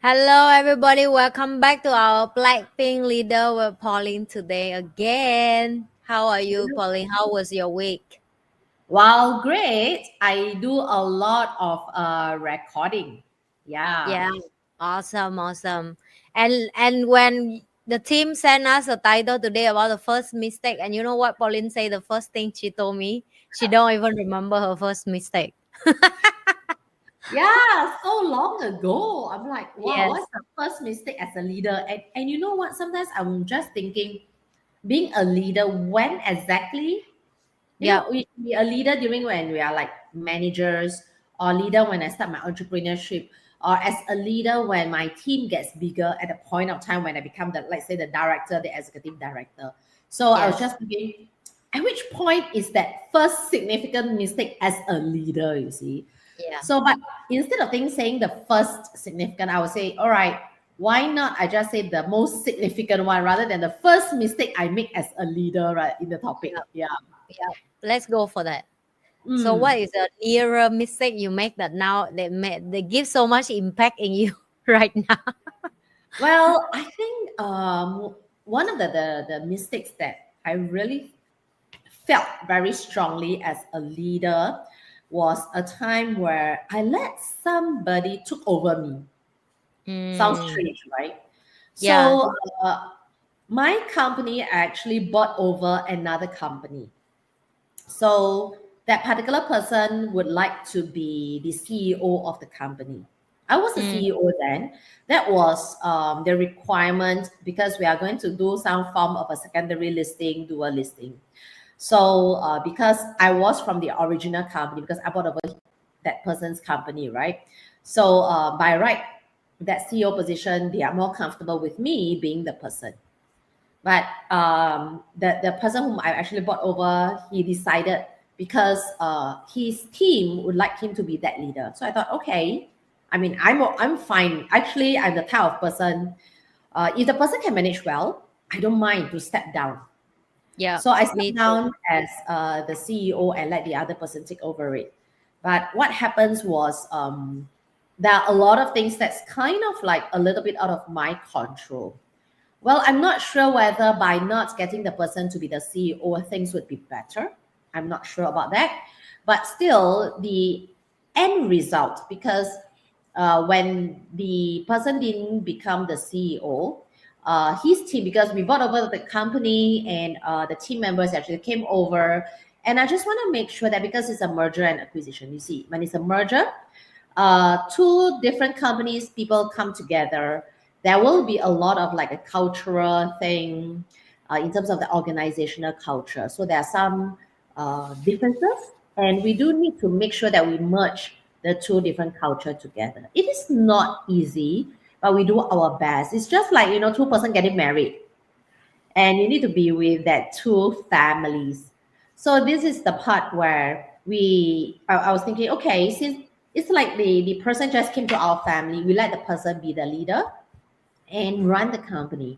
Hello, everybody. Welcome back to our Blackpink leader with Pauline today again. How are you, Pauline? How was your week? Well, great. I do a lot of recording. Yeah. Yeah, awesome. And when the team sent us a title today about the first mistake, and you know what Pauline said? The first thing she told me, she don't even remember her first mistake. Yeah, so long ago. I'm like, wow, Yes. what's the first mistake as a leader? And you know what? Sometimes I'm just thinking, being a leader, when exactly? Yep. We can be a leader during when we are like managers, or leader when I start my entrepreneurship, or as a leader when my team gets bigger at the point of time when I become the, let's say, the director, the executive director. So I was Yes. just thinking, at which point is that first significant mistake as a leader, you see? Yeah. So, but instead of saying the first significant, I would say, all right, why not I just say the most significant one rather than the first mistake I make as a leader, right, in the topic. Yep. Yeah. Yep. Let's go for that. So what Mm. is a nearer mistake you make that now they give so much impact in you right now? Well, I think one of the mistakes that I really felt very strongly as a leader was a time where I let somebody took over me. Sounds Mm, strange, right? yeah. So my company actually bought over another company. So that particular person would like to be the CEO of the company. I was the Mm, CEO then. That was the requirement because we are going to do some form of a secondary listing, dual listing. So because I was from the original company, because I bought over that person's company, right? So by right, that CEO position, they are more comfortable with me being the person. But the person whom I actually bought over, he decided because his team would like him to be that leader. So I thought, okay, I mean, I'm fine. Actually, I'm the type of person. If the person can manage well, I don't mind to step down. yeah. So I stepped Me too. down as the CEO and let the other person take over it. But what happens was there are a lot of things that's kind of like a little bit out of my control. Well, I'm not sure whether by not getting the person to be the CEO, things would be better. I'm not sure about that. But still, the end result, because when the person didn't become the CEO, his team, because we bought over the company and the team members actually came over. And I just want to make sure that because it's a merger and acquisition, you see, when it's a merger, two different companies, people come together. There will be a lot of like a cultural thing in terms of the organizational culture. So there are some differences, and we do need to make sure that we merge the two different culture together. It is not easy, but we do our best. It's just like two-person getting married, and you need to be with that two families. So this is the part where I was thinking, okay, since it's like the person just came to our family, we let the person be the leader and run the company.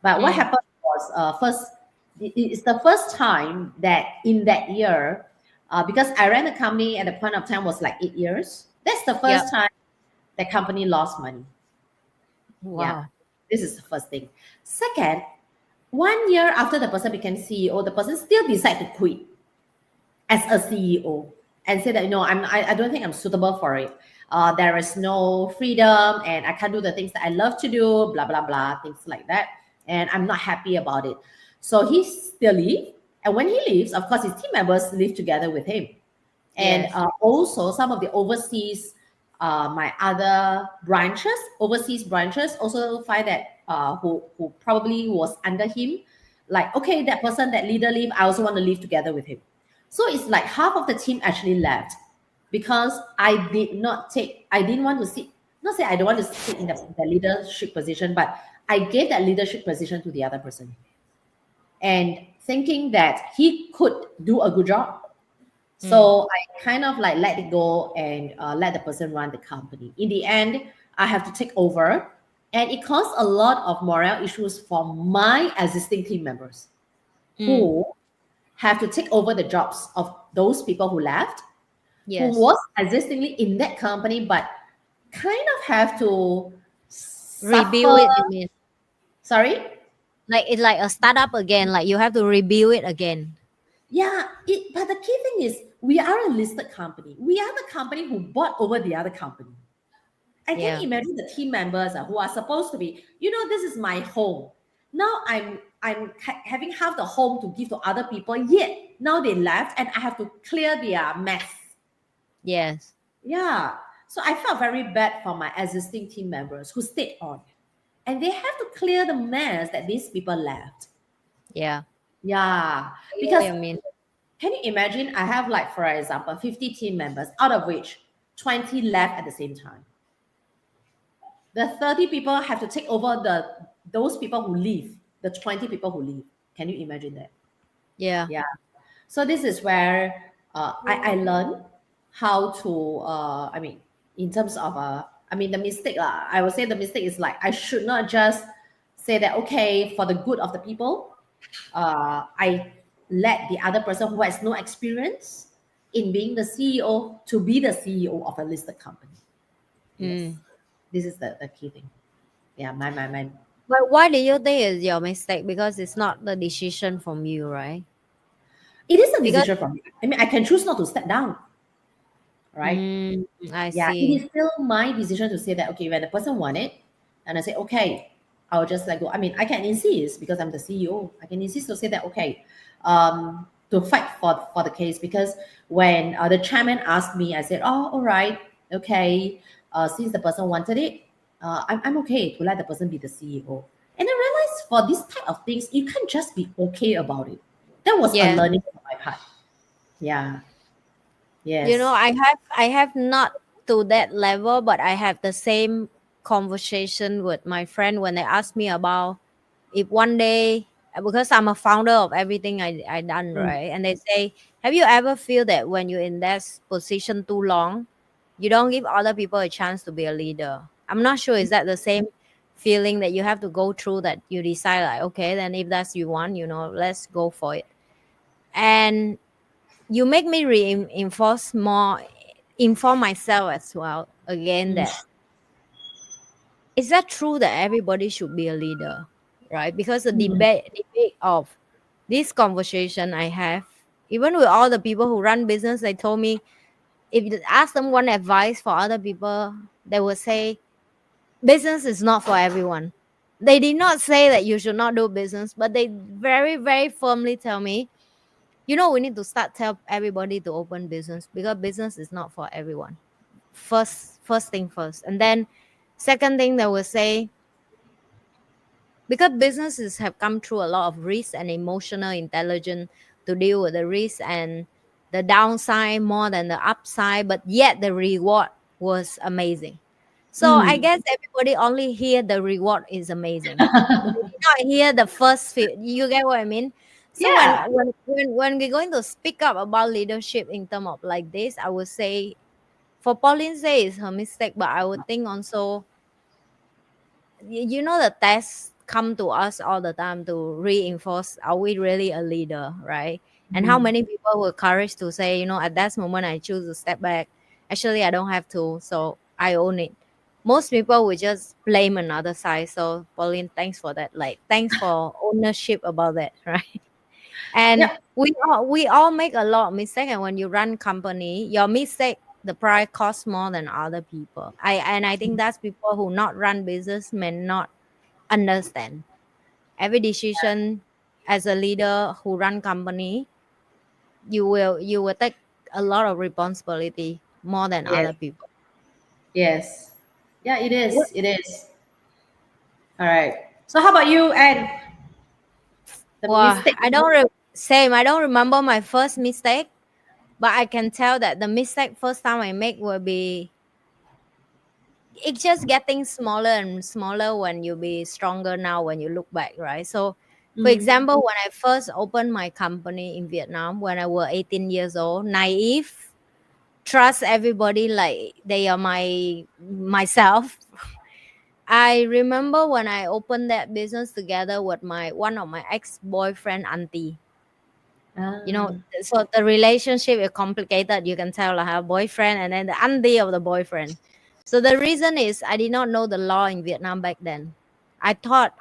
But what Mm, happened was it's the first time that in that year, because I ran the company at the point of time was like 8 years. That's the yeah. first time the company lost money. Yeah, Wow. this is the first thing. Second, 1 year after the person became CEO, the person still decided to quit as a CEO and say that I don't think I'm suitable for it. There is no freedom and I can't do the things that I love to do, blah blah blah, things like that. And I'm not happy about it. So he still leave. And when he leaves, of course, his team members live together with him. And Yes. also some of the overseas, my other branches, overseas branches, also find that who probably was under him, like, okay, that person, that leader leave, I also want to live together with him. So it's like half of the team actually left because I didn't want to sit, not say I don't want to sit in the leadership position, but I gave that leadership position to the other person and thinking that he could do a good job. Mm, So I kind of like let it go and let the person run the company. In the end, I have to take over, and it caused a lot of morale issues for my existing team members mm, who have to take over the jobs of those people who left, who yes. was existingly in that company, but kind of have to Rebuild suffer. it, you mean? Sorry. Like it's like a startup again. Like you have to rebuild it again. Yeah, but the key thing is we are a listed company. We are the company who bought over the other company. I can Yeah. imagine the team members who are supposed to be, this is my home. Now I'm having half the home to give to other people. Yet now they left, and I have to clear their mess. Yes. Yeah. So I felt very bad for my existing team members who stayed on, and they have to clear the mess that these people left. Yeah. Yeah, I get what because you mean. can you imagine? I have, like, for example, 50 team members, out of which 20 left at the same time. The 30 people have to take over those people who leave, the 20 people who leave. Can you imagine that? Yeah. Yeah. So this is where I learned how to, in terms of, the mistake, I would say the mistake is like I should not just say that, okay, for the good of the people, I let the other person who has no experience in being the CEO to be the CEO of a listed company. Yes, Mm. this is the key thing. Yeah, my. But why do you think it's your mistake? Because it's not the decision from you, right? It is a Because decision from me. I mean, I can choose not to step down, right? I Yeah, it see. is still my decision to say that, okay, when the person want it, and I say, okay, I'll just let go. I mean, I can insist because I'm the CEO. I can insist to say that, okay, to fight for the case, because when the chairman asked me, I said, oh, all right, okay, since the person wanted it, I'm okay to let the person be the CEO. And I realized for this type of things, you can't just be okay about it. That was a Yes. learning on my part. Yeah. Yes. I have not to that level, but I have the same conversation with my friend when they ask me about if one day, because I'm a founder of everything I done, Mm. right? And they say, have you ever feel that when you're in that position too long, you don't give other people a chance to be a leader? I'm not sure, is that the same feeling that you have to go through, that you decide like, okay, then if that's you want, let's go for it. And you make me reinforce more, inform myself as well again, Mm. that is that true that everybody should be a leader, right? Because the Mm. debate of this conversation I have, even with all the people who run business, they told me if you ask them one advice for other people, they will say business is not for everyone. They did not say that you should not do business, but they very, very firmly tell me, we need to start tell everybody to open business because business is not for everyone. First thing first. And then second thing they will say, because businesses have come through a lot of risk and emotional intelligence to deal with the risk and the downside more than the upside, but yet the reward was amazing. So I Mm. guess everybody only hear the reward is amazing. They did not hear the first few. You get what I mean? So when Yeah. when when, when we're going to speak up about leadership in terms of like this, I would say for Pauline say it's her mistake, but I would think also, the tests come to us all the time to reinforce, are we really a leader, right? And how Mm. many people will courage to say, at that moment I choose to step back, actually I don't have to, so I own it. Most people will just blame another side. So Pauline, thanks for that, like thanks for ownership about that. Right? And Yeah. we all make a lot of mistake, and when you run company, your mistake, the price costs more than other people. I think that's people who not run business may not understand. Every decision as a leader who run company, you will take a lot of responsibility more than Yes. other people. Yes. Yeah, it What- is. It is. All right. So how about you and the Well, mistake? I don't remember my first mistake, but I can tell that the mistake first time I make will be, it's just getting smaller and smaller when you be stronger now when you look back, right? So for Mm. example, when I first opened my company in Vietnam when I was 18 years old, naive, trust everybody like they are myself. I remember when I opened that business together with my one of my ex-boyfriend auntie. Ah. So the relationship is complicated. You can tell I have boyfriend and then the auntie of the boyfriend. So the reason is I did not know the law in Vietnam back then. I thought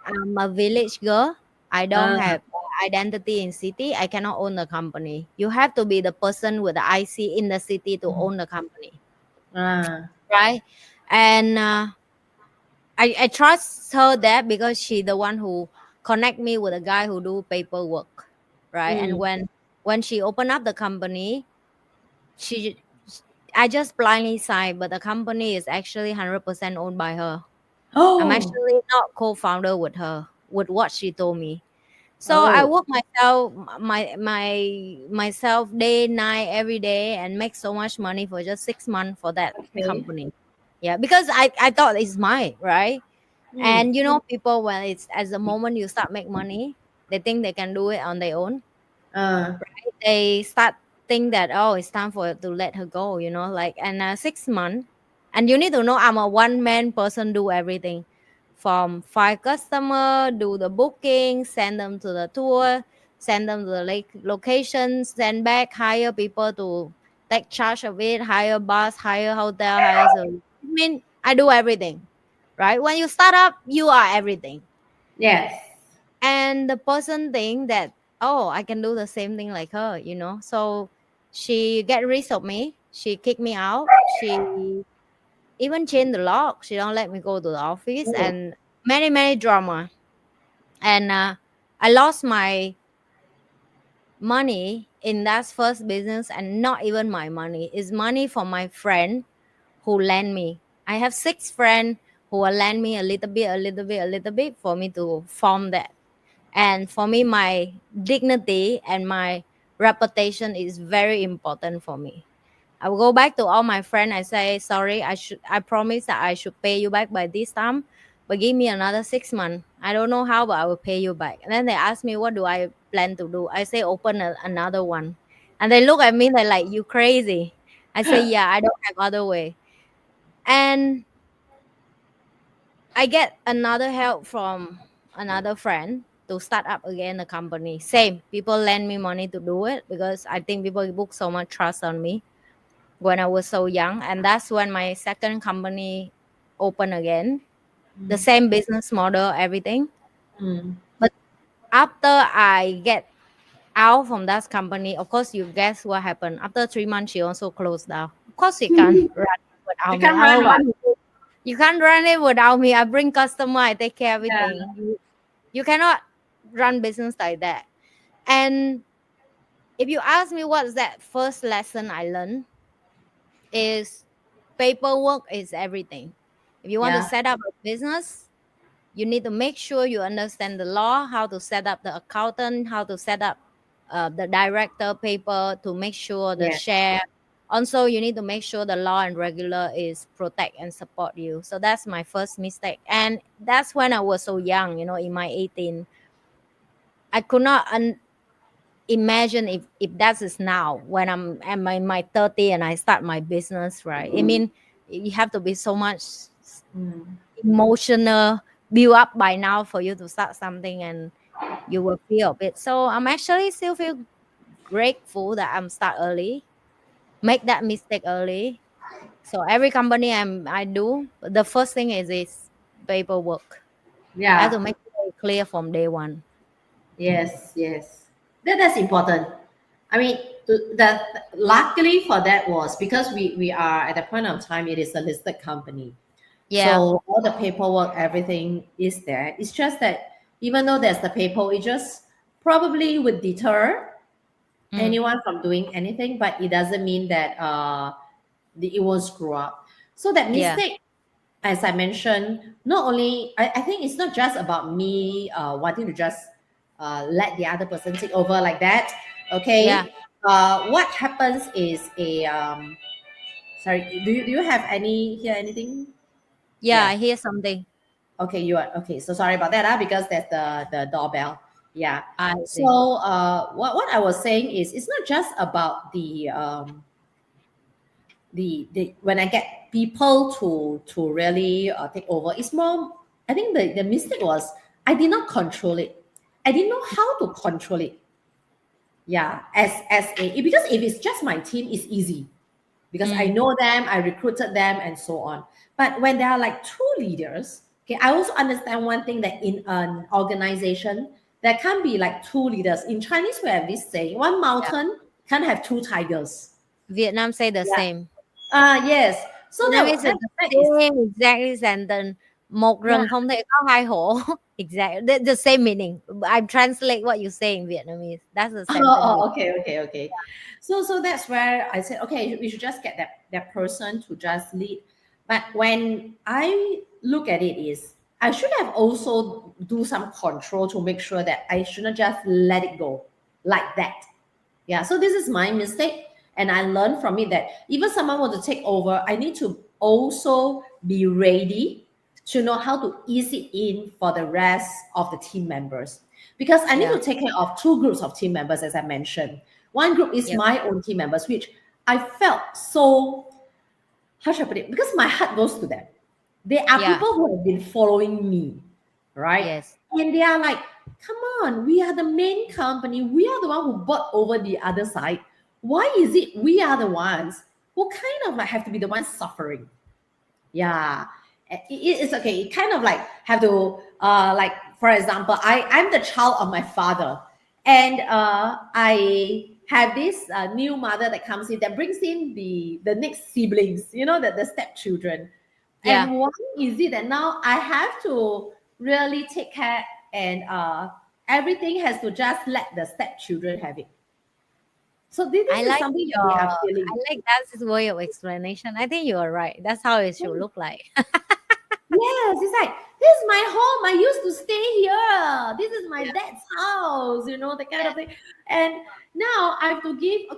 I'm a village girl. I don't Ah, have identity in city. I cannot own the company. You have to be the person with the IC in the city to own the company, ah, right? And I trust her that because she the one who connect me with a guy who do paperwork, right? And mm. when she opened up the company, she I just blindly signed, but the company is actually 100% owned by her. I'm Oh, actually not co-founder with her, with what she told me. So I oh, work myself, myself day night every day, and make so much money for just 6 months for that okay. company. Yeah, because I thought it's mine, right? Mm. And you know, people when it's at the moment you start make money, they think they can do it on their own. Uh, They start think that, oh, it's time for to let her go, you know, like. And 6 months, and you need to know I'm a one man person, do everything from five customer, do the booking, send them to the tour, send them to the location, send back, hire people to take charge of it, hire bus, hire hotel, hire, so I mean I do everything, right? When you start up, you are everything. yes. And the person think that, oh, I can do the same thing like her, you know. So she get rid of me, she kicked me out, she even changed the lock, she don't let me go to the office, Oh, and many drama. And I lost my money in that first business, and not even my money, it's money from my friend who lend me. I have 6 friends who will lend me a little bit, a little bit, a little bit for me to form that. And for me, my dignity and my reputation is very important for me. I will go back to all my friends. I say, sorry, I promise that I should pay you back by this time, but give me another 6 months. I don't know how, but I will pay you back. And then they ask me, what do I plan to do? I say, open another one. And they look at me, they're like, you crazy. I say, yeah, I don't have other way. And I get another help from another friend to start up again the company. Same, people lend me money to do it because I think people book so much trust on me when I was so young. And that's when my second company opened again. The same business model, everything. mm. But after I get out from that company, of course, you guess what happened. After 3 months, she also closed down. Of course, she can't run it without You me. can I'm the run one one. who, you can't run it without me. I bring customer, I take care of Yeah, everything. You cannot run business like that. And if you ask me what's that first lesson I learned, is paperwork is everything. If you want to yeah, set up a business, you need to make sure you understand the law, how to set up the accountant, how to set up the director paper to make sure the yeah, share. Also, you need to make sure the law and regular is protect and support you. So that's my first mistake. And that's when I was so young, you know, in my 18. I could not imagine if that is now when I'm in my 30 and I start my business, right? I mean, you have to be so much mm. emotional build up by now for you to start something, and you will feel a bit. So I'm actually still feel grateful that I'm start early, make that mistake early. So every company I do, the first thing is paperwork. I have to Yeah, make it very clear from day one. yes, yes. That's important. I mean, that luckily for that was because we are at the point of time it is a listed company. Yeah. So all the paperwork, everything is there. It's just that even though there's the paper, it just probably would deter Mm. anyone from doing anything, but it doesn't mean that it won't screw up. So that Yeah. mistake, as I mentioned, not only I think it's not just about me wanting to just let the other person take over like that. Yeah. Okay. What happens is a sorry, do you have any hear anything? Yeah, Yeah. I hear something. Okay, you are okay. So sorry about that, because that's the doorbell. Yeah. I So see. what I was saying is it's not just about the when I get people to really take over. It's more. I think the mistake was I did not control it. I didn't know how to control it. Yeah, as a because if it's just my team, it's easy. because I Mm. know them, I recruited them, and so on. But when there are like two leaders, okay, I also understand one thing, that in an organization, there can't be like two leaders. In Chinese, we have this saying, one Yeah. mountain can't have two tigers. Vietnam say the Yeah. same. Yes. So Vietnamese is that the is, same exactly sentence. Một yeah. rừng không thể có hai hổ. Exactly. The same meaning. I translate what you say in Vietnamese. That's the sentence. Okay. So that's where I said, okay, we should just get that person to just lead. But when I look at it, is I should have also do some control to make sure that I shouldn't just let it go like that. Yeah. So this is my mistake, and I learned from it that even someone want to take over, I need to also be ready to know how to ease it in for the rest of the team members, because I need Yeah. to take care of two groups of team members, as I mentioned. One group is Yep. my own team members, which I felt so, how should I put it? Because my heart goes to them. They are Yeah. people who have been following me, right? Yes. And they are like, come on, we are the main company. We are the one who bought over the other side. Why is it we are the ones who kind of like have to be the ones suffering? Yeah, it's okay. It kind of like have to like, for example, I'm the child of my father, and I have this new mother that comes in, that brings in the next siblings, the stepchildren. Yeah. And why is it that now I have to really take care, and everything has to just let the stepchildren have it? So this I is like something that your they are I feeling. like that's way of explanation. I think you are right. That's how it should look like. Yes, it's like, this is my home. I used to stay here. This is my Yeah. dad's house, the kind Yeah. of thing. And now I have to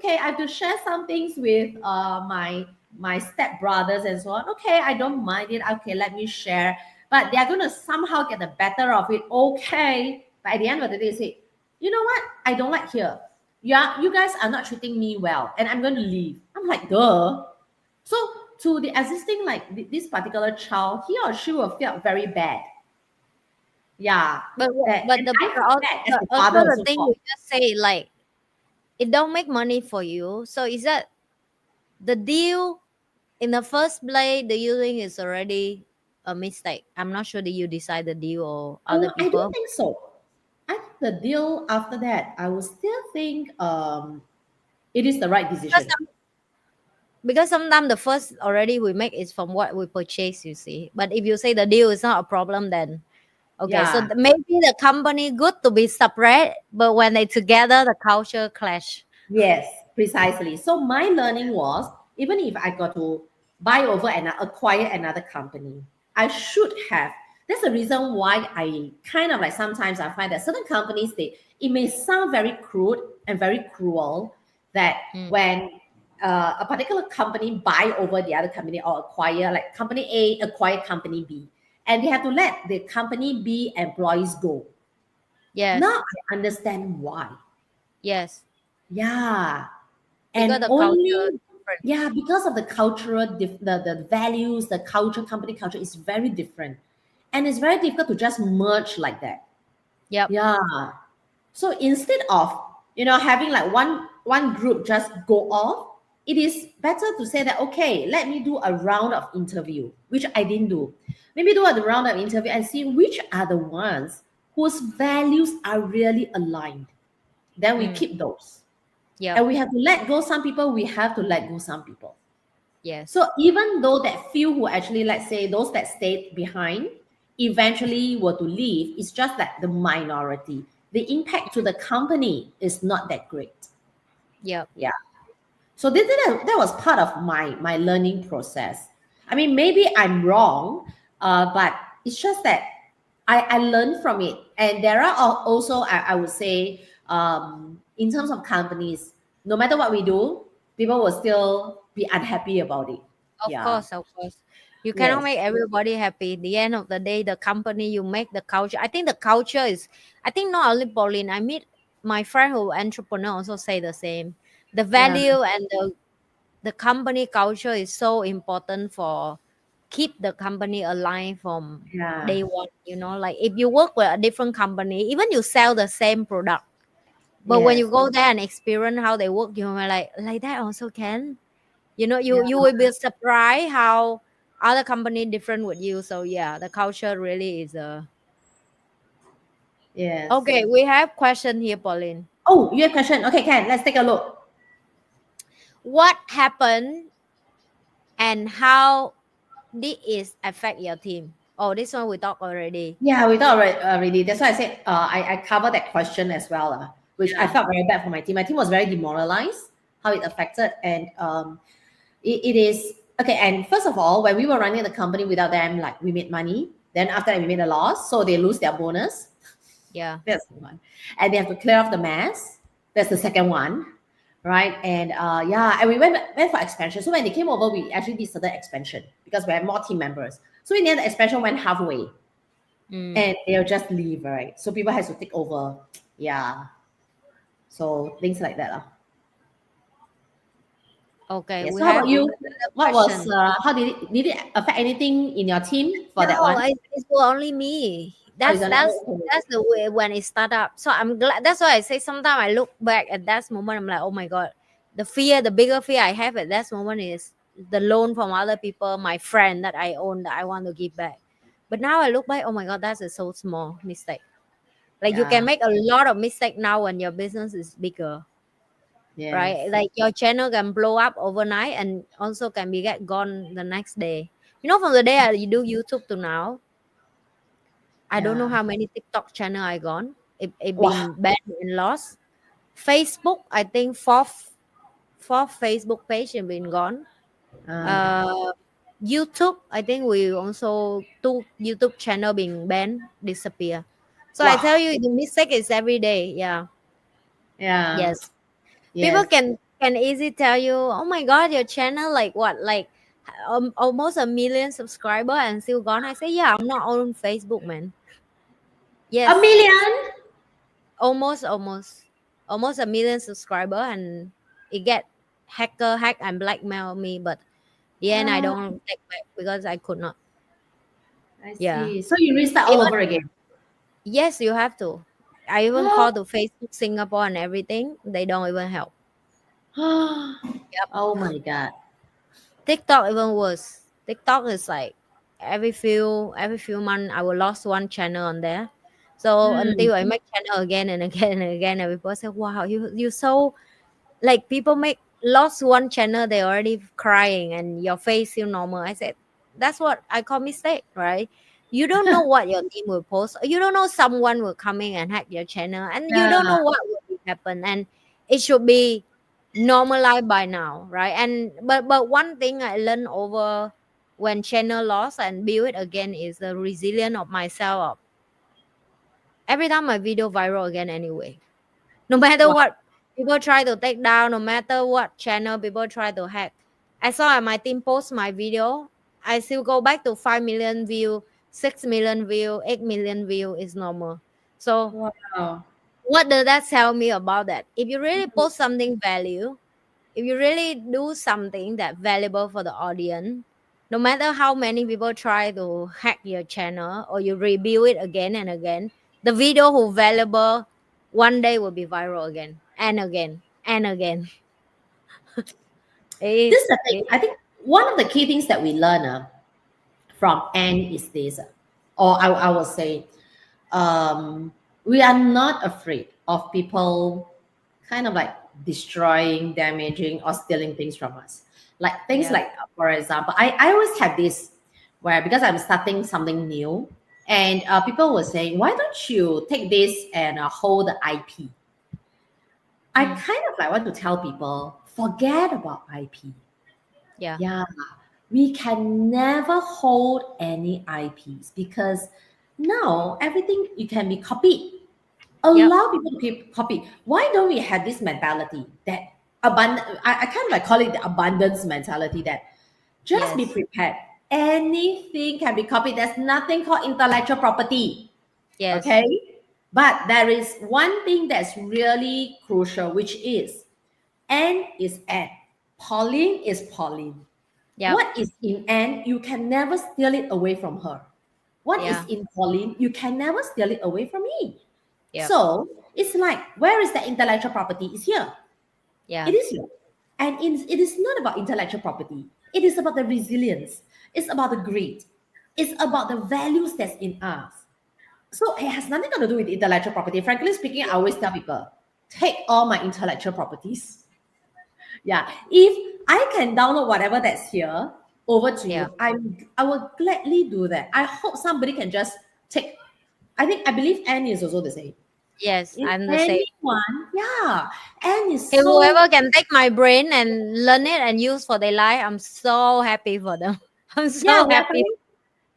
I have to share some things with my step brothers and so on. Okay, I don't mind it. Okay, let me share. But they're gonna somehow get the better of it. Okay. But at the end of the day, say, you know what? I don't like here. Yeah, you guys are not treating me well, and I'm gonna leave. I'm like, duh. So to the existing, like this particular child, he or she will feel very bad. Yeah. But And the I but feel bad as the also father the also thing for. you just say, like, it don't make money for you. So is that the deal in the first place? Do you think is already a mistake? I'm not sure that you decide the deal or other I don't people. think so. I think the deal after that, I will still think it is the right Because decision. because sometimes the first already we make is from what we purchase, you see. But if you say the deal is not a problem, then okay. So Yeah. maybe the company good to be separate, but when they together, the culture clash. Yes, precisely. So my learning was, even if I got to buy over and acquire another company, I should have. That's the reason why I kind of like, sometimes I find that certain companies, it may sound very crude and very cruel, that Mm. when a particular company buy over the other company, or acquire, like company A acquire company B, and they have to let the company B employees go. Now Yes, I understand why. yes, Yeah. because And the culture only, different. yeah, because of the cultural the values, the culture, company culture is very different, and it's very difficult to just merge like that. Yep. Yeah. So instead of, having like one group just go off, it is better to say that, okay, let me do a round of interview, which I didn't do. Maybe do a round of interview and see which are the ones whose values are really aligned. Then we Mm. keep those. And Yep. we have to let go some people, we have to let go some people. Yes. So even though that few who actually, let's say those that stayed behind, eventually were to leave, it's just that the minority. The impact to the company is not that great. Yep. Yeah. So that was part of my learning process. I mean, maybe I'm wrong, but it's just that I learned from it. And there are also, I would say, in terms of companies, no matter what we do, people will still be unhappy about it. Of Yeah. course, of course. You cannot Yes. make everybody happy. The end of the day, the company you make, the culture. I think the culture is. I think not only Pauline. I meet my friend who entrepreneur also say the same. The Yeah. value and the company culture is so important for keep the company alive from Yeah. day one. Like if you work with a different company, even you sell the same product, but when Yes. you go there and experience how they work, you are like that also can. You know, Yeah. you will be surprised how other company different with you. So yeah, the culture really is a. Yes. Okay, we have question here, Pauline. Oh, you have question. Okay, Ken, let's take a look. What happened and how did it affect your team? Oh, this one we talked already. Yeah, we thought already. That's why I said I covered that question as well, which I Yeah. felt very bad for my team. My team was very demoralized, how it affected. And it is okay. And first of all, when we were running the company without them, like we made money. Then after that, we made a loss. So they lose their bonus. Yeah. That's one. And they have to clear off the mess. That's the second one. Right. And yeah, and we went for expansion. So when they came over, we actually did certain expansion because we have more team members. So in the end, the expansion went halfway Mm. and they'll just leave, right? So people has to take over. Yeah. So things like that. Okay, Yeah. we So how have about you? another What was question. how did it affect anything in your team for that No, one? it's for only me. Oh, is That's that that's oh, that's the way when it start up. So I'm glad. That's why I say sometimes I look back at that moment. I'm like, oh my god, the bigger fear I have at that moment is the loan from other people, my friend that I own that I want to give back. But now I look back, oh my god, that's a so small mistake. Like you can yeah. make a lot of mistake now when your business is bigger, right? Yes. Like your channel can blow up overnight and also can be get gone the next day. You know, from the day I do YouTube to now, I don't know Yeah. how many TikTok channel I gone. It Wow. been banned and lost. Facebook, I think fourth Facebook page has been gone. Uh, Uh, YouTube, I think we also two YouTube channel being banned, disappear. So I tell wow. you, the mistake is every day. Yeah, Yeah. yes. People Yes. can easily tell you, oh my god, your channel like what, like almost a million subscriber and still gone. I say, yeah, I'm not on Facebook, man. A Yes, million? almost a million subscriber and it get hack and blackmail me, but yeah, and I Ah, don't take back because I could not. I Yeah, see. So you restart all even over again. yes, you have to. I even call to Facebook Singapore and everything, they don't even help. Yep. Oh my God. TikTok even worse. TikTok is like every few months I will lost one channel on there. So Hmm. until I make channel again and again and again, and people say, wow, you so, like people make lost one channel, they already crying and your face still normal. I said, that's what I call mistake, right? You don't know what your team will post. You don't know someone will come in and hack your channel, and you don't Yeah. know what will happen. And it should be normalized by now, right? And but one thing I learned over when channel lost and build it again is the resilience of myself. Of every time my video viral again anyway, no matter Wow. what people try to take down, no matter what channel people try to hack. I saw my team post my video, I still go back to 5 million view, 6 million view, 8 million view is normal. So Wow. what does that tell me about that? If you really post something value, if you really do something that valuable for the audience, no matter how many people try to hack your channel or you rebuild it again and again, the video who valuable one day will be viral again and again and again. It This is is. the thing. I think one of the key things that we learn from Anne is this, or I will say, we are not afraid of people kind of like destroying, damaging, or stealing things from us. Like things Yeah. like, for example, I always have this where because I'm starting something new, and people were saying, why don't you take this and hold the IP? I Mm. kind of like want to tell people, forget about IP. Yeah. Yeah, we can never hold any IPs because now everything you can be copied. Yep. Allow people to keep copy. Why don't we have this mentality that abundant? I kind of like call it the abundance mentality that just be Yes. prepared. Anything can be copied. There's nothing called intellectual property. Yes. Okay, but there is one thing that's really crucial, which is N is N. Pauline is Pauline. Yep. What is in Anne, you can never steal it away from her. What is Yeah. in Pauline, you can never steal it away from me. Yep. So it's like, where is the intellectual property? It's here. Yeah. It is here. And it is not about intellectual property. It is about the resilience. It's about the grit. It's about the values that's in us. So it has nothing to do with intellectual property. Frankly speaking, I always tell people, take all my intellectual properties. Yeah. If I can download whatever that's here over to Yeah. you, I will gladly do that. I hope somebody can just take. I believe Anne is also the same. Yes, If I'm the same. anyone, yeah, Anne is If so whoever can take my brain and learn it and use for their life, I'm so happy for them. I'm yeah, so we are happy. finding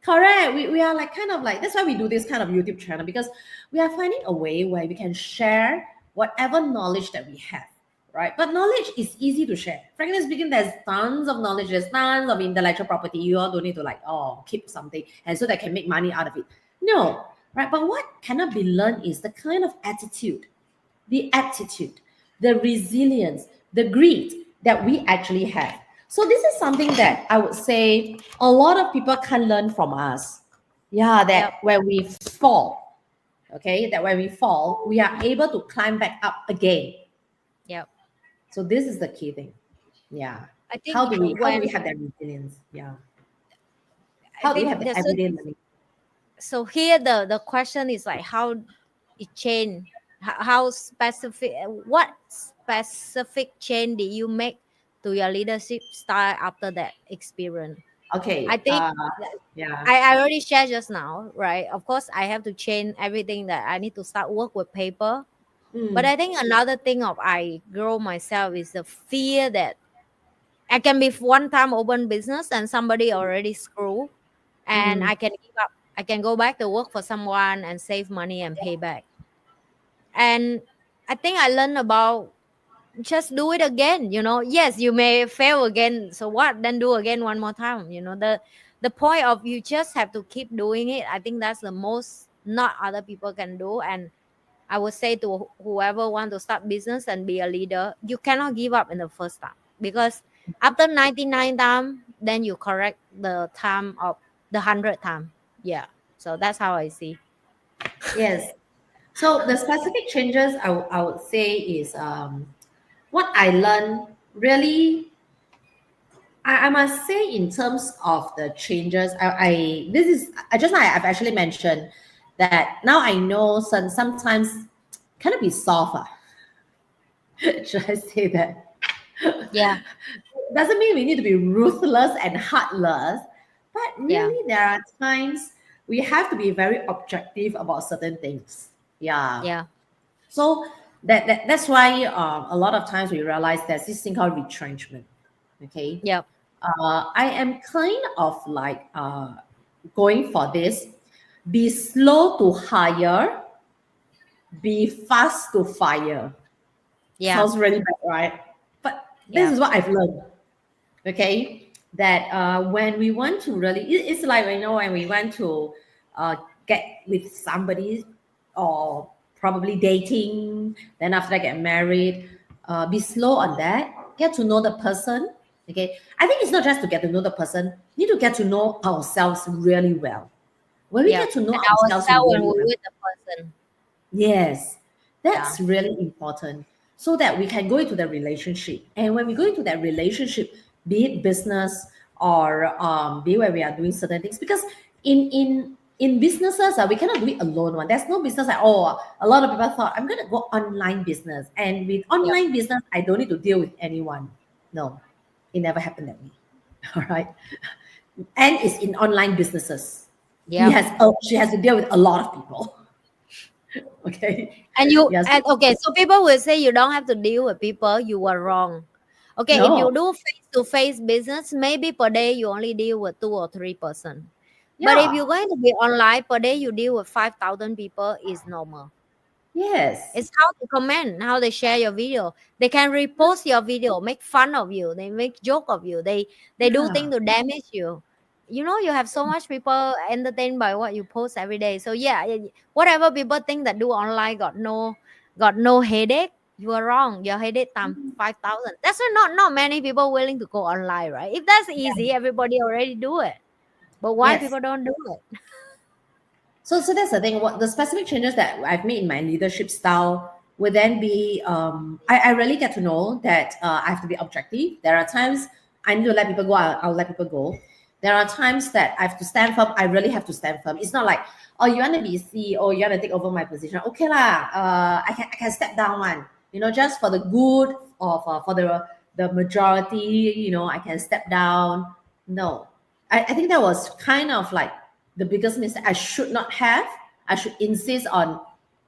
correct. We are like kind of like that's why we do this kind of YouTube channel because we are finding a way where we can share whatever knowledge that we have, right? But knowledge is easy to share. Frankly speaking, there's tons of knowledge, there's tons of intellectual property. You all don't need to like keep something and so they can make money out of it. No, right? But what cannot be learned is the kind of attitude, the resilience, the grit that we actually have. So this is something that I would say a lot of people can learn from us. Yeah, Yep. that when we fall, okay, that when we fall, we are able to climb back up again. Yep. So this is the key thing. Yeah. I think How do we when have that resilience? Yeah. I How do we think have the there's everyday learning? so here the question is like how it changed, how specific, what specific change did you make to your leadership style after that experience? I Okay. think Yeah. I already shared just now, right? Of course I have to change everything, that I need to start work with paper. But Mm, I think another thing of I grow myself is the fear that I can be one time open business and somebody already screw, and mm, I can give up. I can go back to work for someone and save money and pay back. And I think I learned about just do it again. Yes, you may fail again. So what? Then do again one more time. The point of you just have to keep doing it. I think that's the most not other people can do. And I would say to whoever want to start business and be a leader, you cannot give up in the first time, because after 99 time, then you correct the time of the 100th time. Yeah. So that's how I see. yes. So the specific changes I would say is what I learned really, I must say in terms of the changes, I this is I just I've actually mentioned that now I know sometimes kind of be soft. Should I say that? Yeah. Doesn't mean we need to be ruthless and heartless, but Yeah. really there are times we have to be very objective about certain things. Yeah. Yeah. So that's why a lot of times we realize there's this thing called retrenchment. Okay. Yeah. I am kind of like going for this: be slow to hire, be fast to fire. Yeah. Sounds really bad, right? But this Yeah. is what I've learned. Okay, that when we want to really, it's like when we want to get with somebody or probably dating, then after that get married, be slow on that, get to know the person. Okay, I think it's not just to get to know the person, we need to get to know ourselves really well. When we Yeah. get to know And ourselves ourselves when really we're well, with the person. yes, Yeah. that's really important so that we can go into the relationship. And when we go into that relationship, be it business or be where we are doing certain things, because in businesses, we cannot do it alone. One, there's no business like a lot of people thought I'm gonna go online business, and with Yeah. online business, I don't need to deal with anyone. No, it never happened that way. All right, and is in online businesses. Yeah. She has to deal with a lot of people. Okay. And you Yes. and okay, so people will say you don't have to deal with people. You were wrong. Okay, if No. you do face to face business, maybe per day you only deal with 2 or 3 person. But if Yeah. you're going to be online per day, you deal with 5,000 people is normal. Yes. It's how they comment, how they share your video. They can repost your video, make fun of you, they make joke of you, they do Yeah. things to damage you. You have so much people entertained by what you post every day. So yeah, whatever people think that do online got no headache, you are wrong. Your headache times 5,000. That's why not many people willing to go online, right? If that's easy, everybody already do it. But why Yes. people don't do it? So that's the thing. What the specific changes that I've made in my leadership style would then be I really get to know that I have to be objective. There are times I need to let people go, I'll let people go. There are times that I have to stand firm. I really have to stand firm. It's not like, oh, you want to be CEO, you want to take over my position. Okay lah, I can step down one. Just for the good of for the majority. I can step down. No, I think that was kind of like the biggest mistake. I should not have. I should insist on.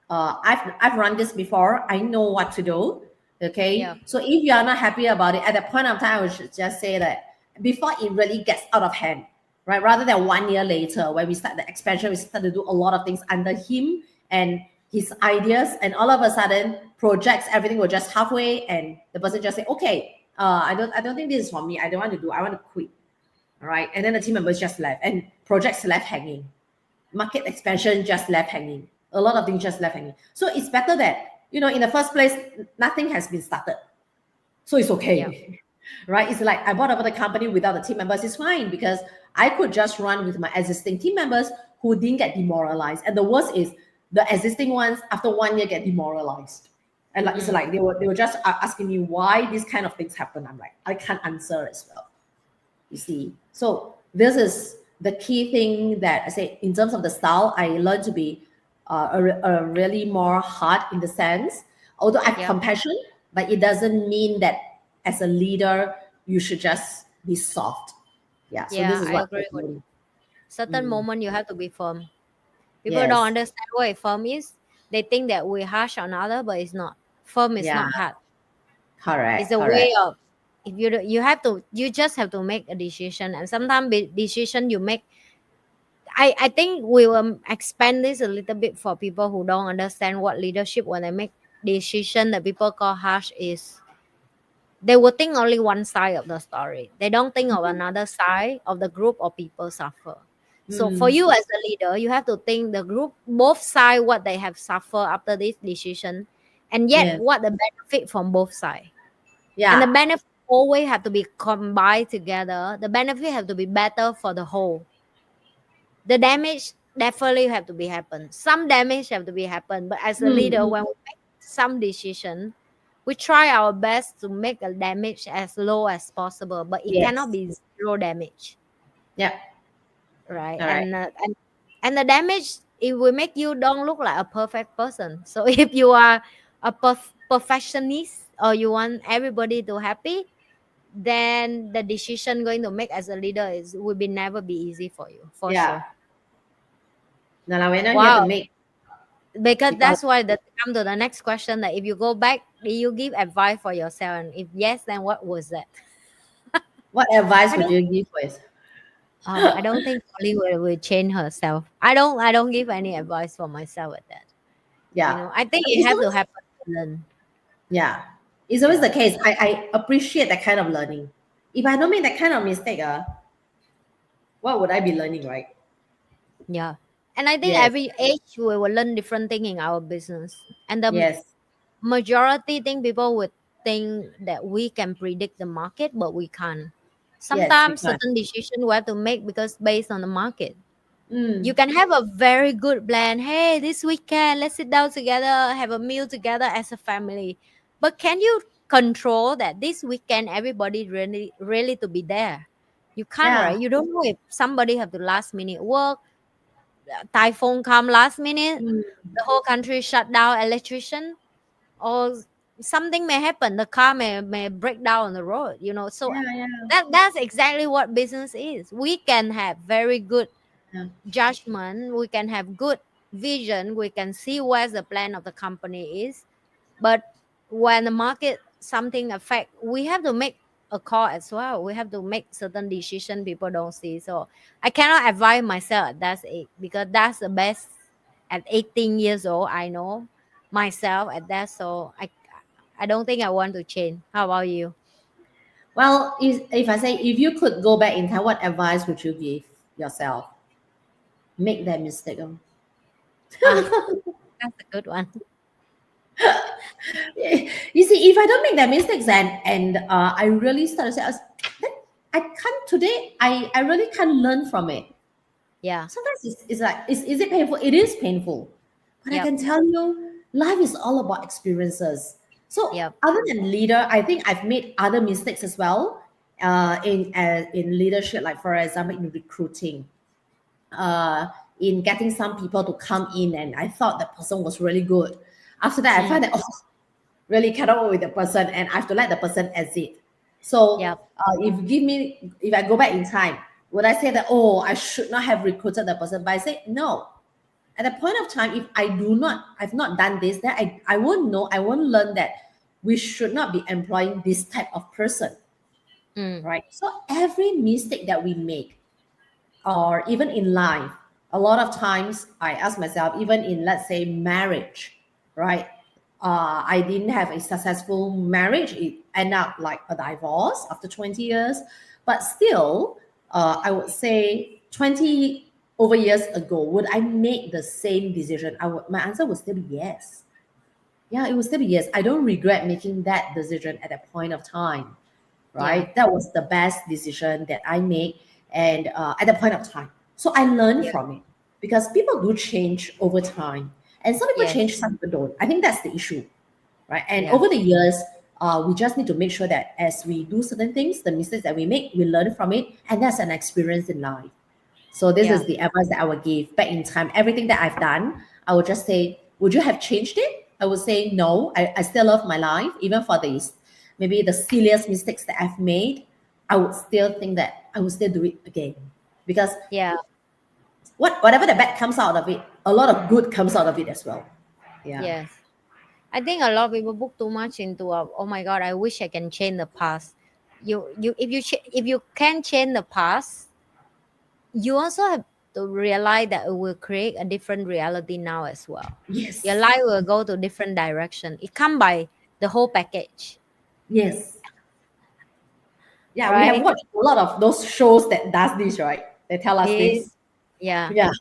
I've run this before. I know what to do. Okay. Yeah. So if you are not happy about it at that point of time, I should just say that before it really gets out of hand, right? Rather than 1 year later, when we start the expansion, we start to do a lot of things under him and his ideas, and all of a sudden, projects, everything were just halfway, and the person just say, "Okay, I don't think this is for me. I don't want to do. I want to quit." All right, and then the team members just left, and projects left hanging, market expansion just left hanging, a lot of things just left hanging. So it's better that in the first place, nothing has been started, so it's okay. Yeah. Right? It's like I bought over the company without the team members. It's fine because I could just run with my existing team members who didn't get demoralized. And the worst is the existing ones after 1 year get demoralized. And like it's like they were just asking me why these kind of things happen. I'm like, I can't answer as well. You see, so this is the key thing that I say in terms of the style. I learned to be a really more hard in the sense, although I have compassion, but it doesn't mean that as a leader you should just be soft. Yeah. So this is I what agree with really, you. Certain moment you have to be firm. People don't yes, understand what firm is. They think that we're harsh on other, but it's not. Firm is yeah, not hard. It's correct, a way correct. of, if you just have to make a decision, and sometimes decision you make. I think we will expand this a little bit for people who don't understand what leadership, when they make decision that people call harsh, is they will think only one side of the story. They don't think of another side of the group or people suffer. So for Mm, you as a leader, you have to think the group, both sides, what they have suffered after this decision, and yet yes, what the benefit from both sides. And the yeah, benefit always have to be combined together. The benefit have to be better for the whole. The damage definitely have to be happen. Some damage have to be happen. But as a mm, leader, mm, when we make some decision, we try our best to make the damage as low as possible. But it cannot yes, be zero damage, yeah, right? all right, And the damage, it will make you don't look like a perfect person. So if you are a perfectionist, or you want everybody to happy, then the decision going to make as a leader is will be never be easy for you, for yeah. sure. Now we're not here to Wow. make Because people. that's why that come to the next question, that if you go back, do you give advice for yourself? And if yes, then what was that? What advice I would don't you give for us? I don't think Polly will change herself. I don't give any advice for myself at that. Yeah, I think it it's have to always, happen to learn. yeah, it's always Yeah. the case. I appreciate that kind of learning. If I don't make that kind of mistake, what would I be learning, right? Yeah. And I think Yes, every age we will learn different thing in our business. And the yes, majority thing, people would think that we can predict the market, but we can't. yes, we Sometimes can. certain decision we have to make because based on the market. You Mm, can have a very good plan. Hey, this weekend, let's sit down together, have a meal together as a family. But can you control that this weekend everybody really to be there? You can't, yeah, right? You don't know if somebody have to last minute work, typhoon come last minute, mm, the whole country shut down electrician, or something may happen, the car may break down on the road. So yeah, yeah, that's exactly what business is. We can have very good yeah, judgment, we can have good vision, we can see where the plan of the company is, but when the market something affect, we have to make a call as well. We have to make certain decision people don't see. So I cannot advise myself at that age, because that's the best. At 18 years old, I know myself at that. So I don't think I want to change. How about you? Well, if I say if you could go back in time, what advice would you give yourself? Make that mistake. Ah, that's a good one. You see, if I don't make that mistakes and I really start to say, then I can't today. I really can't learn from it. Yeah. Sometimes it's like is it painful? It is painful, but I Yep. can tell you. Life is all about experiences. So Yep. other than leader, I think I've made other mistakes as well in leadership, like for example in recruiting, uh, in getting some people to come in, and I thought that person was really good. After that, I Mm. find that really cannot work with the person, and I have to let the person exit. So Yep. if I go back in time, would I say that, oh, I should not have recruited the person? But I say no. At the point of time, if I've not done this, then I won't know, I won't learn that we should not be employing this type of person, Mm. right? So every mistake that we make, or even in life, a lot of times I ask myself, even in, let's say, marriage, right? I didn't have a successful marriage. It ended up like a divorce after 20 years. But still, I would say 20 over years ago, would I make the same decision? My answer would still be yes. Yeah, it would still be yes. I don't regret making that decision at that point of time, Yeah. right? That was the best decision that I made, and at that point of time. So I learned Yeah. from it, because people do change over time, and some people Yes. change, some people don't. I think that's the issue, right? And Yeah. over the years, we just need to make sure that as we do certain things, the mistakes that we make, we learn from it, and that's an experience in life. So this is Yeah. the advice that I would give back in time. Everything that I've done, I would just say, would you have changed it? I would say no. I still love my life, even for these maybe the silliest mistakes that I've made. I would still think that I would still do it again, because Yeah. whatever the bad comes out of it, a lot of good comes out of it as well. Yeah. Yes. I think a lot of people book too much into oh my god, I wish I can change the past. You if you can change the past, you also have to realize that it will create a different reality now as well. Your Yes. life will go to different direction. It come by the whole package, Yes. Yeah, we have right? watched a lot of those shows that does this, right? They tell us It, this. yeah. Yeah.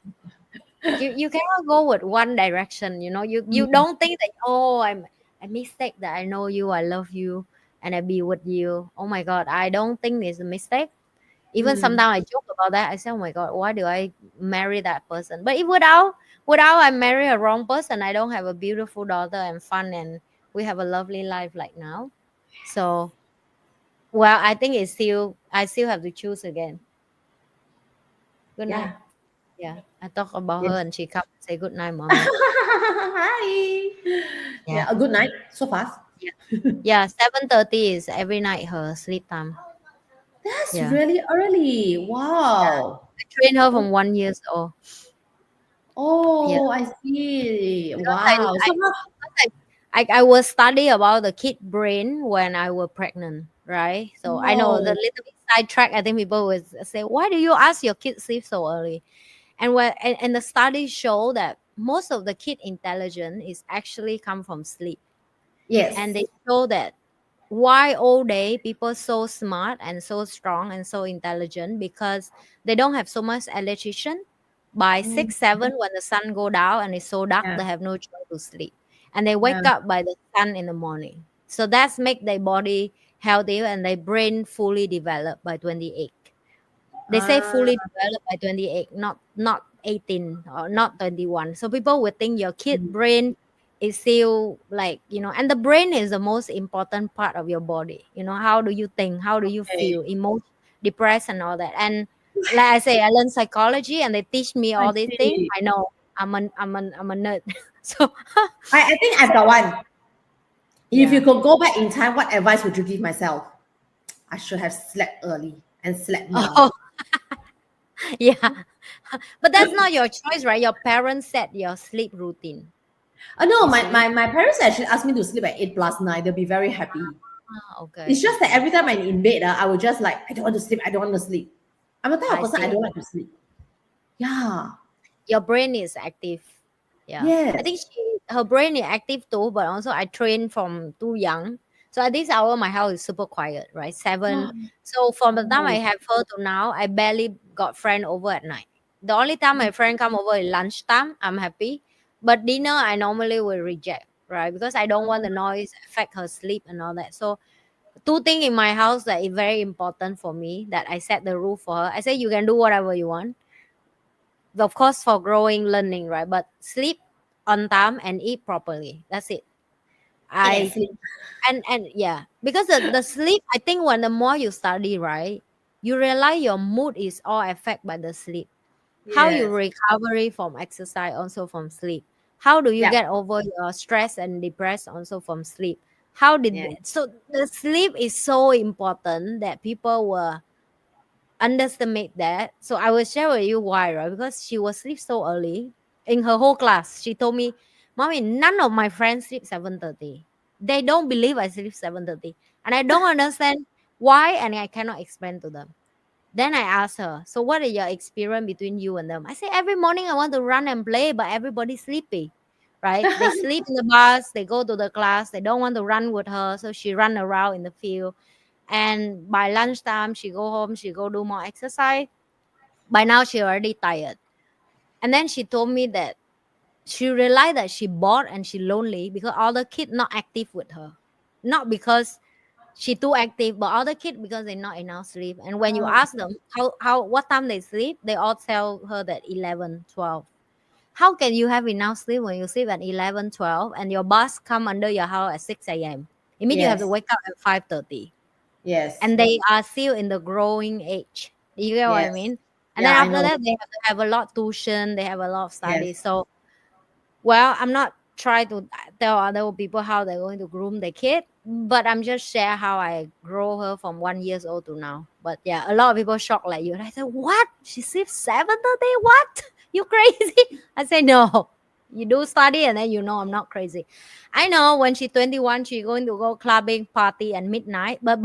You cannot go with one direction. You Mm, don't think that, oh, I mistake that I know you, I love you, and I be with you. Oh my god, I don't think it's a mistake. Even mm. sometimes I joke about that. I say, oh my god, why do I marry that person? But if without I marry a wrong person, I don't have a beautiful daughter and fun, and we have a lovely life like now. So, well, I think I still have to choose again. Good night. Yeah. Yeah, I talk about her Yes. and she come and say good night, mommy. Hi. Yeah. Yeah, a good night. So fast. Yeah. Yeah, 7:30 is every night her sleep time. That's Yeah. really early. Yeah. Wow. I train her Oh, from 1 years old. Yeah. oh, I see. Because Wow. So how, I will study about the kid brain when I was pregnant, right? So I know the oh, little bit sidetrack. I think people would say, "Why do you ask your kids sleep so early?" And the studies show that most of the kid intelligence is actually come from sleep, and yes. they show that why all day people so smart and so strong and so intelligent, because they don't have so much electrician. By Mm, 6 7, when the sun go down and it's so dark, yeah, they have no choice to sleep, and they yeah. wake up by the sun in the morning. So that's make their body healthy and their brain fully developed by 28. They say Ah, fully developed by 28, not 18 or not 21. So people would think your kid mm, brain is still like, and the brain is the most important part of your body. How do you think, how do you okay. feel, emotion, depressed and all that. And like I say, I learned psychology and they teach me I all these things. see. I know I'm a nerd. So I think I've got one. If you yeah. could go back in time, what advice would you give myself? I should have slept early and slept more. Oh, yeah. But that's not your choice, right? Your parents set your sleep routine, No, you my, see. my, my parents actually asked me to sleep at 8 plus 9. They'll be very happy. Ah, It's okay, just that okay. every time I'm in bed, I would just like, I don't want to sleep. I don't want to sleep. I'm the type of I person I see. don't like to sleep. Yeah. Your brain is active. Yeah. I think Yes. her brain is active too, but also I train from too young. So at this hour, my house is super quiet, right? 7. So from the time I Oh, have her to now, I barely got friend over at night. The only time my friend come over is lunchtime. I'm happy. But dinner, I normally will reject, right? Because I don't want the noise affect her sleep and all that. So two things in my house that is very important for me that I set the rule for her. I say you can do whatever you want, of course for growing learning, right? But sleep on time and eat properly. That's it. Eat and I sleep. and yeah, because the sleep, I think when the more you study, right, you realize your mood is all affected by the sleep. How you Yes. recovery from exercise also from sleep. How do you Yeah. get over your stress and depressed also from sleep? How did Yeah. so the sleep is so important that people were underestimate that. So I will share with you why, right? Because she was sleep so early in her whole class. She told me, "Mommy, none of my friends sleep 7:30. They don't believe I sleep 7:30, and I don't understand why, and I cannot explain to them." Then I asked her, "So what is your experience between you and them?" I say, "Every morning I want to run and play, but everybody's sleepy." Right? They sleep in the bus, they go to the class, they don't want to run with her, so she run around in the field. And by lunchtime, she go home, she go do more exercise. By now, she already tired. And then she told me that she realized that she bored and she lonely because all the kids not active with her. Not because she too active, but other kids because they not enough sleep. And when you Oh, ask them how what time they sleep, they all tell her that 11, 12. How can you have enough sleep when you sleep at 11, 12, and your bus come under your house at 6 a.m.? It means you have to yes. wake up at 5:30. Yes. And they are still in the growing age. You get what I Yes. mean? And Yeah, then I after know. that, they have to have a lot of tuition, they have a lot of study. Yes. So, well, I'm not trying to tell other people how they're going to groom their kid, but I'm just share how I grow her from 1 years old to now. But yeah, a lot of people shocked like you. And I said, "What? She sleeps 7:30? What? You crazy?" I say, "No. You do study and then you know I'm not crazy." I know when she's 21, she's going to go clubbing, party, and midnight. But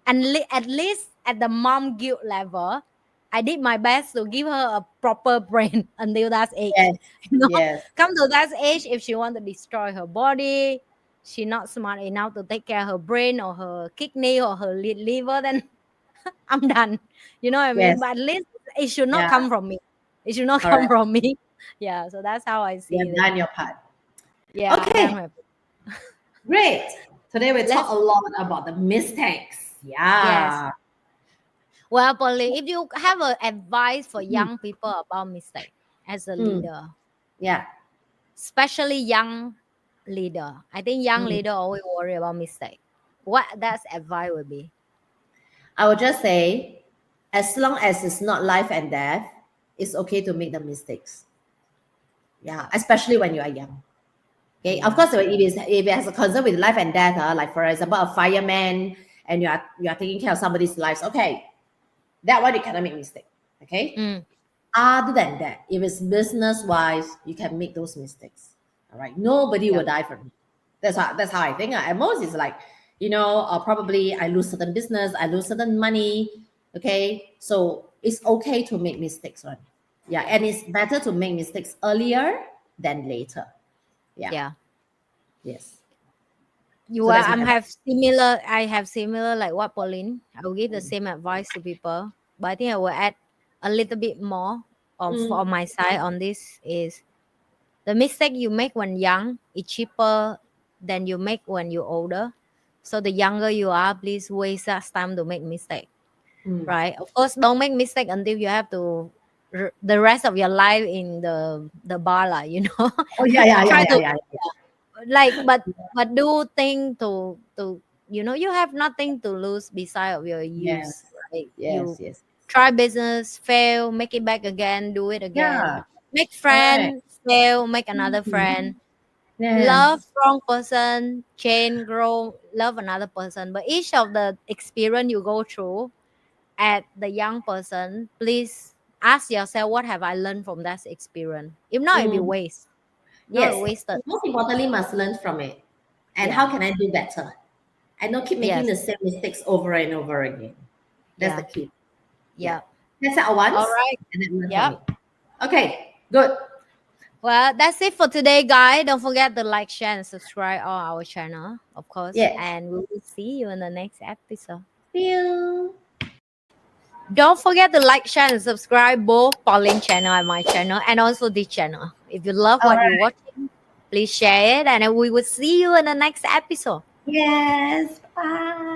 at least at the mom guilt level, I did my best to give her a proper brain until that age. Yes. You know, Yes. come to that age, if she want to destroy her body, she not smart enough to take care of her brain or her kidney or her liver, then I'm done. You know what I mean? Yes. But at least it should not Yeah. come from me. It should not come Correct. from me. Yeah, so that's how I You see have it. done your part. Yeah, I Okay. done my Great. Today we talk let's a lot about the mistakes. yes. Yeah. Well, Polly, if you have a advice for Mm. young people about mistake as a Mm. leader, Yeah. especially young leader, I think young Mm. leader always worry about mistake. What that advice would be? I would just say, as long as it's not life and death, it's okay to make the mistakes. Yeah. Especially when you are young. Okay. Of Yeah. course, if it has a concern with life and death, like for example, a fireman and you are taking care of somebody's lives. Okay. That one you cannot make mistake. Okay. Mm, Other than that, if it's business wise, you can make those mistakes. All right. Nobody yeah. will die from it. That's how I think. At most, it's like, probably I lose certain business, I lose certain money. Okay. So it's okay to make mistakes, right? Yeah. Yeah. And it's better to make mistakes earlier than later. Yeah. Yeah. Yes. You So are that's my I'm advice. have similar I have similar like what Pauline. I will give the Mm. same advice to people. But I think I will add a little bit more of Mm. on my side on this is the mistake you make when young is cheaper than you make when you're older. So the younger you are, please waste that time to make mistake. Mm. Right? Of course, don't make mistake until you have to the rest of your life in the bar, like, you know. Oh yeah, yeah, yeah, Try yeah, to yeah. like but do thing to you have nothing to lose beside of your Yes, use, right? yes, You yes. try business, fail, make it back again, do it again, Yeah, make correct. friend, fail, make another Mm. friend, love Yes. wrong person, change, grow, love another person. But each of the experience you go through at the young person, please ask yourself, what have I learned from that experience? If not, it'll be Mm. waste, not Yes. wasted. Most importantly, must learn from it. And how Yeah. can I do better? I don't keep making Yes. the same mistakes over and over again. That's the Yeah. key. Yeah. Yeah. That's at All once right. and then learn from Yep. it. Okay, good. Well, that's it for today, guys. Don't forget to like, share, and subscribe on our channel, of course. Yes. And we will see you in the next episode. See you. Don't forget to like, share, and subscribe both Pauline channel and my channel, and also this channel. If you love All what you're right. watching, please share it, and we will see you in the next episode. Yes. Bye.